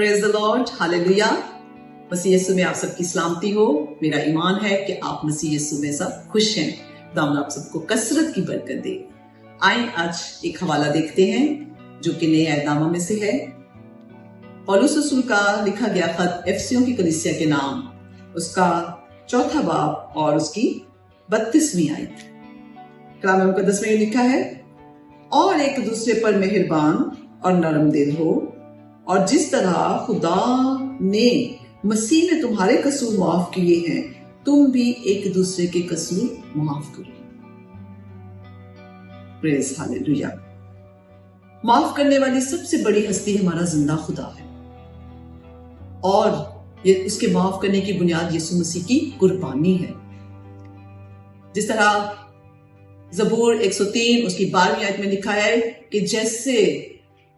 Praise the Lord, hallelujah. Masih Yeshu में आप सबकी सलामती हो। मेरा ईमान है कि आप मसीह यीशु में सब खुश हैं। खुदावंद आप सबको कसरत की बरकत दे। आइए आज एक हवाला देखते हैं जो कि नए अहदनामा में से है। पौलुस रसूल का लिखा गया खत एफिसियों की कलीसिया के नाम, उसका 4 बाब और उसकी 32वीं आयत। कलाम मुकद्दस में लिखा है, और एक दूसरे पर मेहरबान और नरम दिल हो, और जिस तरह खुदा ने मसीह में तुम्हारे कसूर माफ किए हैं, तुम भी एक दूसरे के कसूर माफ करो। Praise hallelujah. माफ करने वाली सबसे बड़ी हस्ती हमारा जिंदा खुदा है, और ये उसके माफ करने की बुनियाद यीशु मसीह की कुर्बानी है। जिस तरह ज़बूर 103 उसकी 12वीं आयत में लिखा है कि जैसे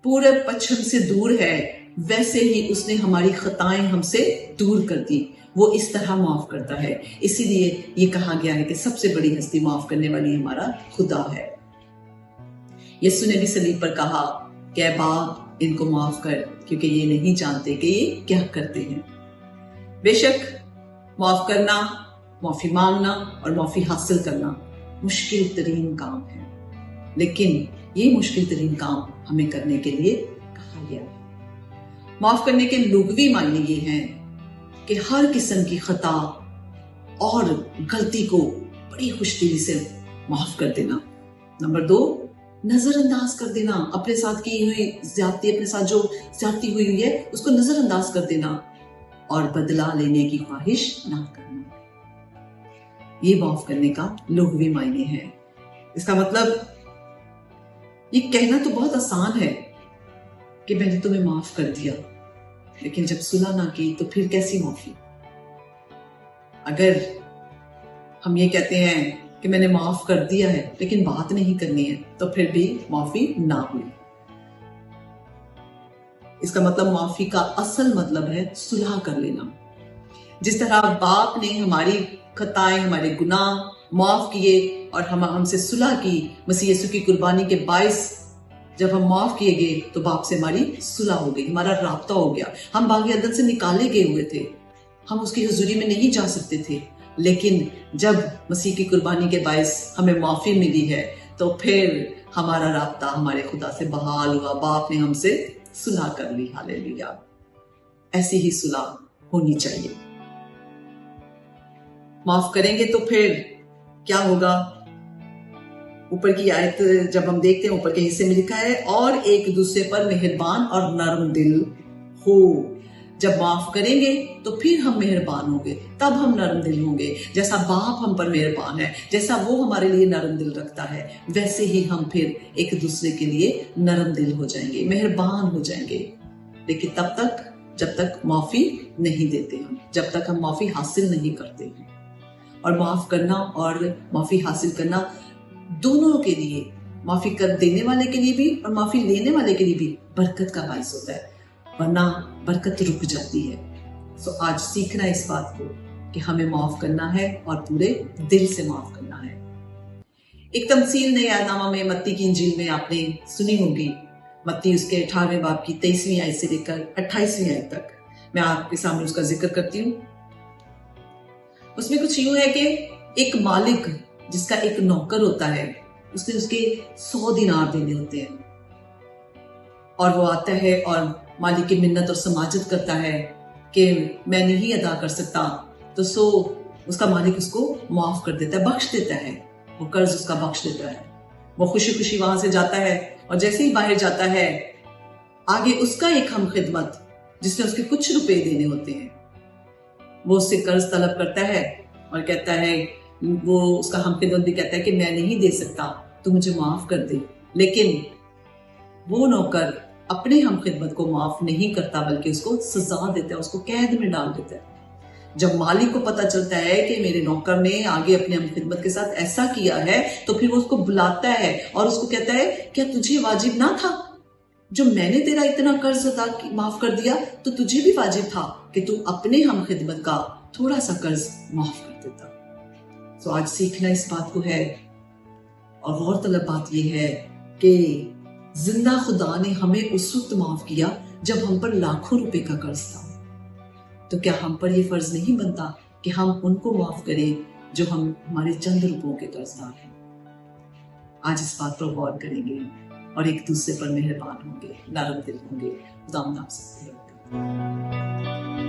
पूरब पश्चिम से दूर है, वैसे ही उसने हमारी खताएं हमसे दूर कर दी। वो इस तरह माफ करता है। इसीलिए ये कहा गया है कि सबसे बड़ी हस्ती माफ करने वाली हमारा खुदा है। यीशु ने भी सलीब पर कहा कि ऐ बाप, इनको माफ कर, क्योंकि ये नहीं जानते कि ये क्या करते हैं। बेशक माफ करना, माफी मांगना और माफी हासिल करना मुश्किल तरीन काम है, लेकिन ये मुश्किल तरीन काम हमें करने के लिए कहा गया है। माफ करने के लुग़वी मायने ये हैं कि हर किस्म की खता और गलती को बड़ी खुशदिली से माफ कर देना। नंबर 2, नजरअंदाज कर देना। अपने साथ की हुई ज्यादती, अपने साथ जो ज्यादती हुई है उसको नजरअंदाज कर देना और बदला लेने की ख्वाहिश ना करना। ये माफ करने का लुग़वी मायने है। इसका मतलब ये कहना तो बहुत आसान है कि मैंने तुम्हें माफ कर दिया, लेकिन जब सुलह ना की तो फिर कैसी माफी। अगर हम ये कहते हैं कि मैंने माफ कर दिया है लेकिन बात नहीं करनी है, तो फिर भी माफी ना हुई। इसका मतलब माफी का असल मतलब है सुलह कर लेना। जिस तरह बाप ने हमारी खताएं, हमारे गुनाह माफ किए और हमसे सुलह की, मसीह यीशु की कुर्बानी के बाइस जब हम माफ किए गए तो बाप से हमारी सुलह हो गई, हमारा राब्ता हो गया। हम बागी अदन से निकाले गए हुए थे, हम उसकी हुजूरी में नहीं जा सकते थे, लेकिन जब मसीह की कुर्बानी के बाइस हमें माफी मिली है तो फिर हमारा राब्ता हमारे खुदा से बहाल हुआ। बाप ने हमसे सुलह कर ली। हालेलुया। ऐसी ही सुलह होनी चाहिए। माफ करेंगे तो फिर क्या होगा? ऊपर की आयत जब हम देखते हैं, ऊपर के हिस्से में लिखा है, और एक दूसरे पर मेहरबान और नरम दिल हो। जब माफ करेंगे तो फिर हम मेहरबान होंगे, तब हम नरम दिल होंगे। जैसा बाप हम पर मेहरबान है, जैसा वो हमारे लिए नरम दिल रखता है, वैसे ही हम फिर एक दूसरे के लिए नरम दिल हो जाएंगे, मेहरबान हो जाएंगे। लेकिन तब तक जब तक माफी नहीं देते हम, जब तक हम माफी हासिल नहीं करते हैं। और माफ करना और माफी हासिल करना दोनों के लिए, माफी कर देने वाले के लिए भी और माफी लेने वाले के लिए भी बरकत का बाइस होता है, वरना बरकत रुक जाती है। सो आज सीखना इस बात को कि हमें माफ करना है और पूरे दिल से माफ करना है। एक तमसील नए अहदनामा में मत्ती की इंजील में आपने सुनी होगी। मत्ती उसके 18वें बाब की 23वीं आयत से लेकर 28वीं आयत तक मैं आपके सामने उसका जिक्र करती हूँ। उसमें कुछ यूं है कि एक मालिक जिसका एक नौकर होता है, उसने उसके 100 दिनार देने होते हैं, और वो आता है और मालिक की मिन्नत और समाजत करता है कि मैं नहीं अदा कर सकता, तो उसका मालिक उसको माफ कर देता है, बख्श देता है, वो कर्ज उसका बख्श देता है। वो खुशी खुशी वहां से जाता है, और जैसे ही बाहर जाता है, आगे उसका एक हम खिदमत जिसने उसके कुछ रुपए देने होते हैं, वो उससे कर्ज तलब करता है और कहता है, वो उसका हम खिदमत भी कहता है कि मैं नहीं दे सकता, तू मुझे माफ कर दे। लेकिन वो नौकर अपने हम खिदमत को माफ नहीं करता, बल्कि उसको सजा देता है, उसको कैद में डाल देता है। जब मालिक को पता चलता है कि मेरे नौकर ने आगे अपने हम खिदमत के साथ ऐसा किया है, तो फिर वो उसको बुलाता है और उसको कहता है, क्या तुझे वाजिब ना था? जो मैंने तेरा इतना कर्ज माफ कर दिया, तो तुझे भी वाजिब था कि तू अपने हम खिदमत का थोड़ा सा कर्ज माफ कर देता। तो आज सीखना इस बात को है, और गौरतलब बात यह है कि जिंदा खुदा ने हमें उस वक्त माफ किया जब हम पर लाखों रुपए का कर्ज था, तो क्या हम पर ये फर्ज नहीं बनता कि हम उनको माफ करें जो हमारे चंद रुपयों के कर्जदार हैं? आज इस बात पर गौर करेंगे और एक दूसरे पर मेहरबान होंगे, नरम दिल होंगे। खुदा आप सबको